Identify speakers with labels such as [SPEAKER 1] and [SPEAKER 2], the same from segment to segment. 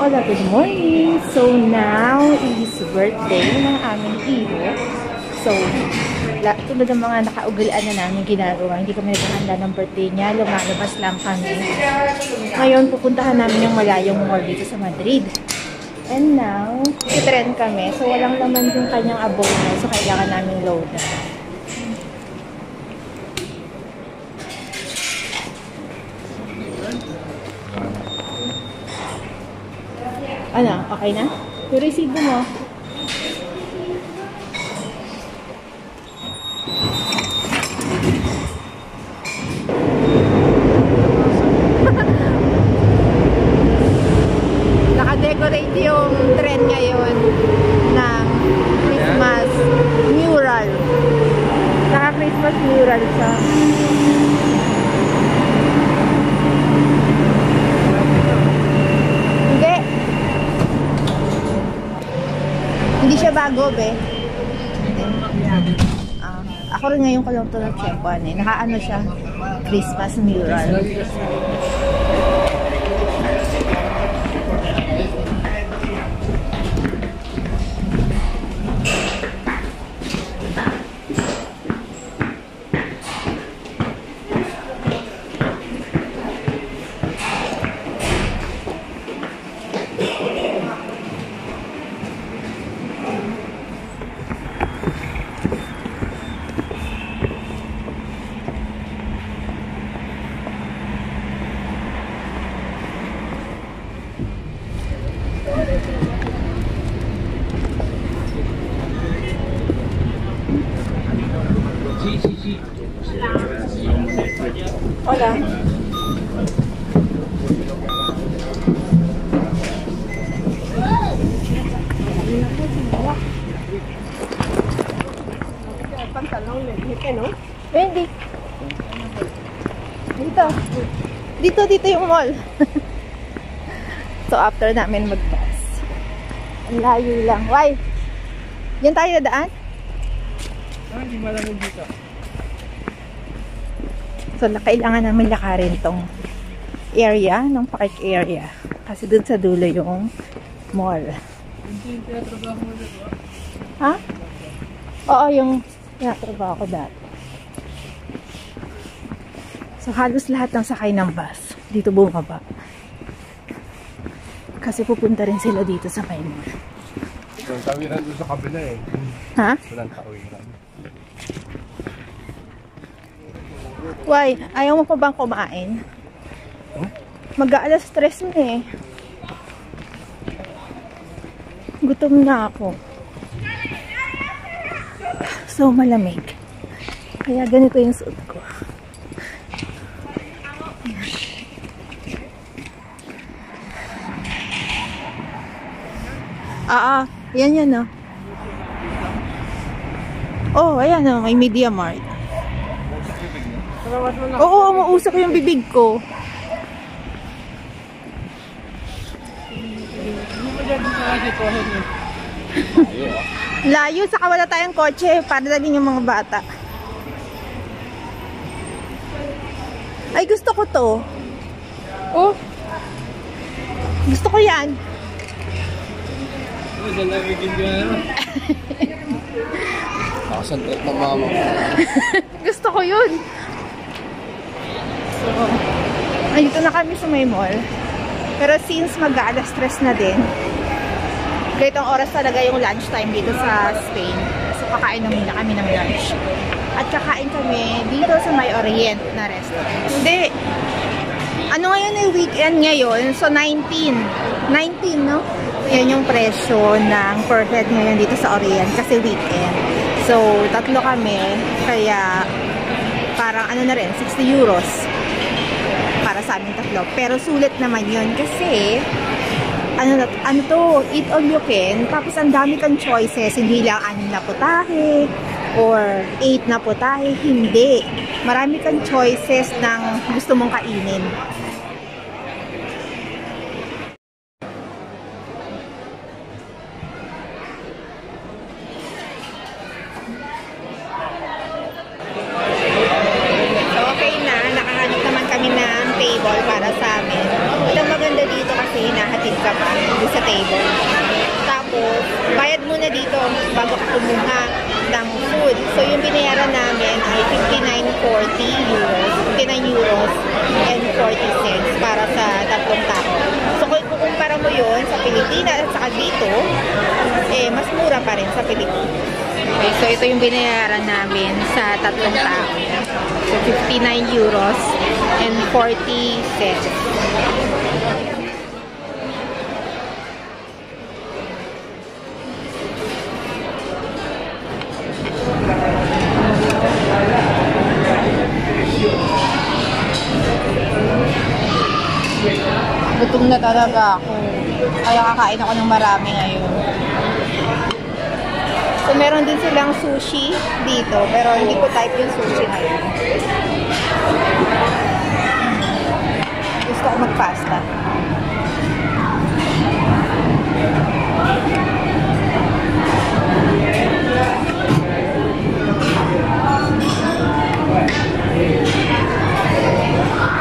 [SPEAKER 1] Hola, good morning! So now is birthday ng aming iho. So, tulad ng mga nakaugulaan na namin ginagawa, hindi kami naghahanda ng birthday niya, lumalabas lang kami. Ngayon, pupuntahan namin yung malayong mall dito sa Madrid. And now, itrend kami. So, walang laman yung kanyang abono. So, kailangan namin load. Ano? Okay na? Yung resibo mo. Naka-decorate yung trend ngayon ng Christmas mural. Naka-Christmas mural siya. Hindi siya bago, be. Ako rin ngayon ko lang ito nag-check-on eh. Naka-ano siya? Christmas mural. Hola. Hindi. Dito yung mall. So after namin mag-bus. Ang layo lang. Why? Yan tayo na daan?
[SPEAKER 2] Hindi malamig dito.
[SPEAKER 1] So, kailangan namin lakarin tong area, ng park area. Kasi dun sa dulo yung mall.
[SPEAKER 2] Hindi yung tinatrabaho mo dito?
[SPEAKER 1] Ha? Oo, yung tinatrabaho ko dati. So, halos lahat ng sakay ng bus dito bumaba. Kasi pupunta rin sila dito sa may mall.
[SPEAKER 2] Walang tawiran doon sa kabila eh.
[SPEAKER 1] Ha?
[SPEAKER 2] Walang tawiran.
[SPEAKER 1] Why? Ayaw mo pa bang kumain?
[SPEAKER 2] Huh?
[SPEAKER 1] Mag-aalas 3 na eh. Gutom na ako. So, malamig. Kaya ganito yung suot ko. Yan no. Oh, ayan no. May Media Mart. Oo, mausok yung bibig ko. Layo, saka wala tayong kotse para dalhin yung mga bata. Ay, gusto ko to. Oh. Gusto ko yan.
[SPEAKER 2] Nakasantot ng mama.
[SPEAKER 1] Gusto ko yun. So, dito na kami sa may mall. Pero since mag-aalas 3 na din, ganitong oras talaga yung lunchtime dito sa Spain. So, kakain na muna kami ng lunch. At kakain kami dito sa may Orient na restaurant. Hindi. Ano ngayon yung weekend ngayon? So, 19, no? Yan yung presyo ng per head ngayon dito sa Orient kasi weekend. So, 3 kami. Kaya, parang ano na rin, 60 euros. Para sa amin 3. Pero sulit naman yun kasi ano to, eat all you can, tapos ang dami kang choices, hindi lang 6 na putahe or 8 na putahe, hindi. Marami kang choices ng gusto mong kainin. table para sa amin. Ito maganda dito kasi hinahatid ka pa. kumuha ng food. So, yung binayaran namin ay 59.40 euros, 59 euros and 40 cents para sa tatlong tao. So, kung kukumpara mo yun sa Pilipinas at saka dito, mas mura pa rin sa Pilipinas. Okay, so ito yung binayaran namin sa tatlong tao. So, 59 euros and 40 cents. Gutom na talaga ako. Kaya kakain ako ng marami ngayon. So, meron din silang sushi dito. Pero hindi ko type yung sushi ngayon. Gusto ko mag-pasta.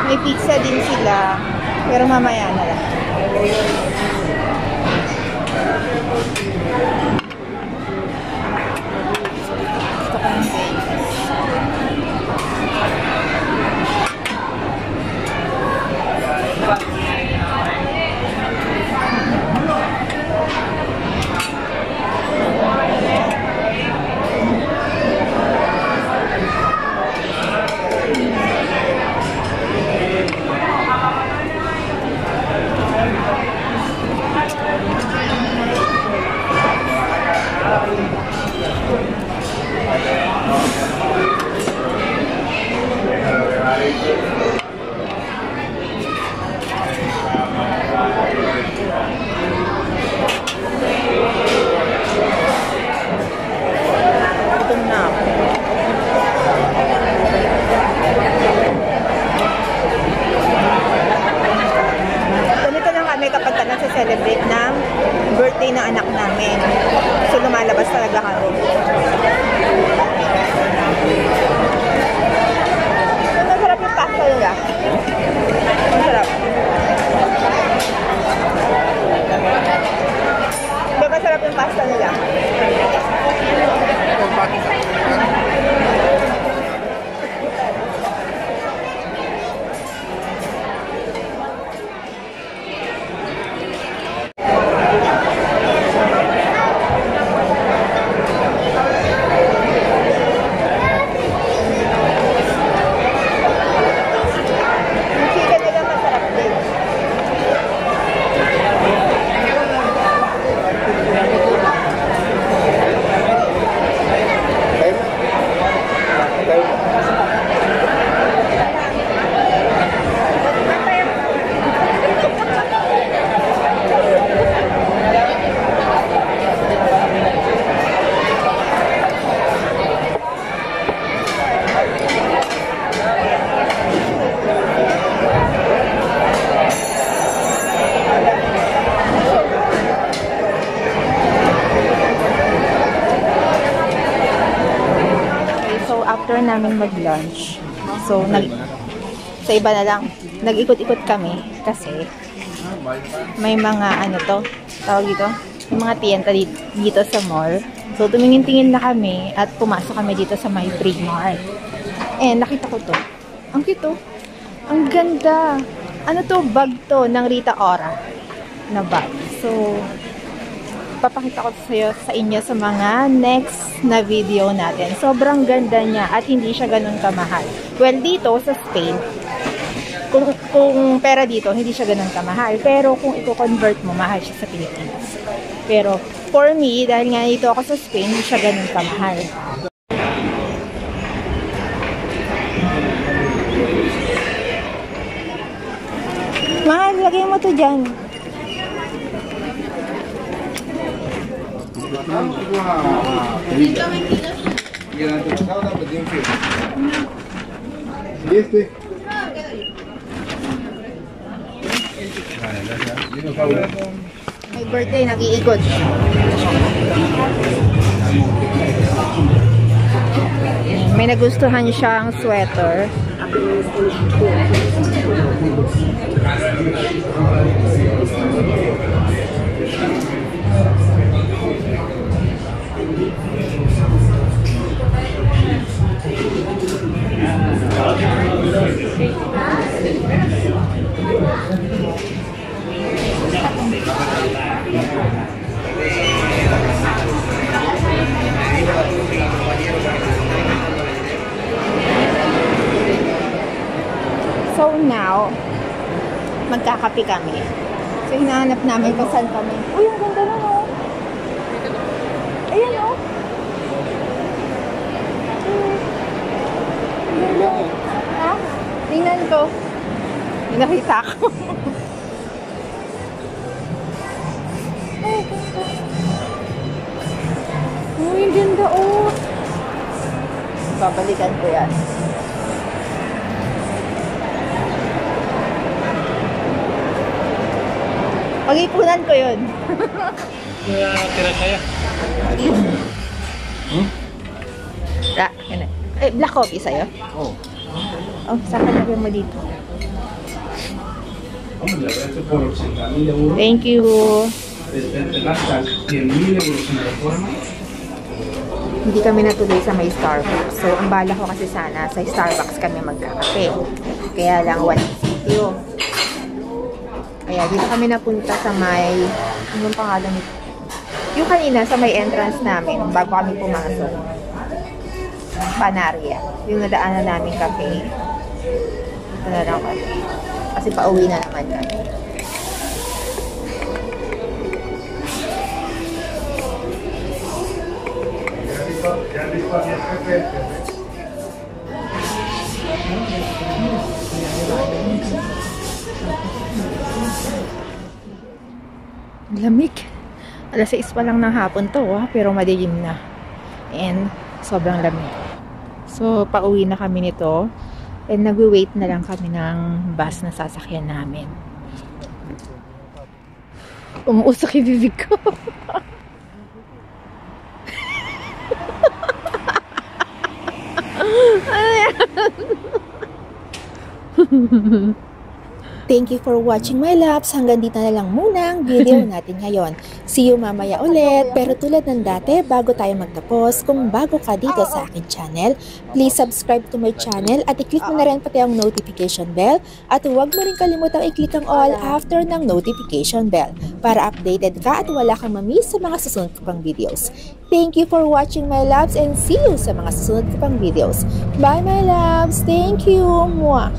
[SPEAKER 1] May pizza din sila. Pero mamaya na lang. Gusto ko ng bagels. Celebrate ng birthday ng anak namin. So, lumalabas talaga kami. So, masarap yung pasta nila. Masarap. Diba masarap yung pasta nila? After namin mag-lunch, so sa iba na lang, nag-ikot-ikot kami kasi may mga ano to, tawag dito, may mga tienda dito sa mall. So tumingin-tingin na kami at pumasok kami dito sa may Primark. Nakita ko to. Ang cute to. Ang ganda. Ano to? Bag to ng Rita Ora na bag. So papakita ko sa inyo sa mga next na video natin. Sobrang ganda niya at hindi siya ganun kamahal. Well, dito sa Spain, kung pera dito, hindi siya ganun kamahal. Pero kung i-convert mo, mahal siya sa Pilipinas. Pero for me, dahil nga dito ako sa Spain, hindi siya ganun kamahal. Mahal, lagay mo to dyan. May birthday, nag-iikot. May nagustuhan siyang sweater. So now, magkakape kami. So hinahanap namin kung saan kami. Uy, ang ganda na oh. Ayan oh. Ang ganda. Ha? Tingnan ko. May nakita ko. Ay, ganda. Uy, ang ganda oh. Babalikan ko yan. Pag-ipunan ko yun.
[SPEAKER 2] Tira saya.
[SPEAKER 1] Black coffee sa'yo?
[SPEAKER 2] Oo.
[SPEAKER 1] Oh, saan ka lagyan mo dito? Thank you. Hindi kami natuloy sa may Starbucks. So, ang bala ko kasi sana sa Starbucks kami magkakape. Kaya lang, walang sitio. Kaya dito kami napunta sa may, anong pangalan nito? Yung kanina sa may entrance namin, bago kami pumasok. Panaria. Yung nadaanan namin cafe. Ito na lang kami. Kasi pauwi na naman kami. Lamig. Alas 6 pa lang ng hapon to, pero madilim na. And sobrang lamig. So, pauwi na kami nito. And nagwi-wait na lang kami ng bus na sasakyan namin. Umuusok yung bibig ko. Thank you for watching my loves. Hanggang dito na lang muna ang video natin ngayon. See you mamaya ulit. Pero tulad ng dati, bago tayo magtapos, kung bago ka dito sa akin channel, please subscribe to my channel at i-click mo na rin pati ang notification bell. At huwag mo rin kalimutang i-click ang all after ng notification bell para updated ka at wala kang mamiss sa mga susunod ko pang videos. Thank you for watching my loves and see you sa mga susunod ko pang videos. Bye my loves! Thank you! Mwah!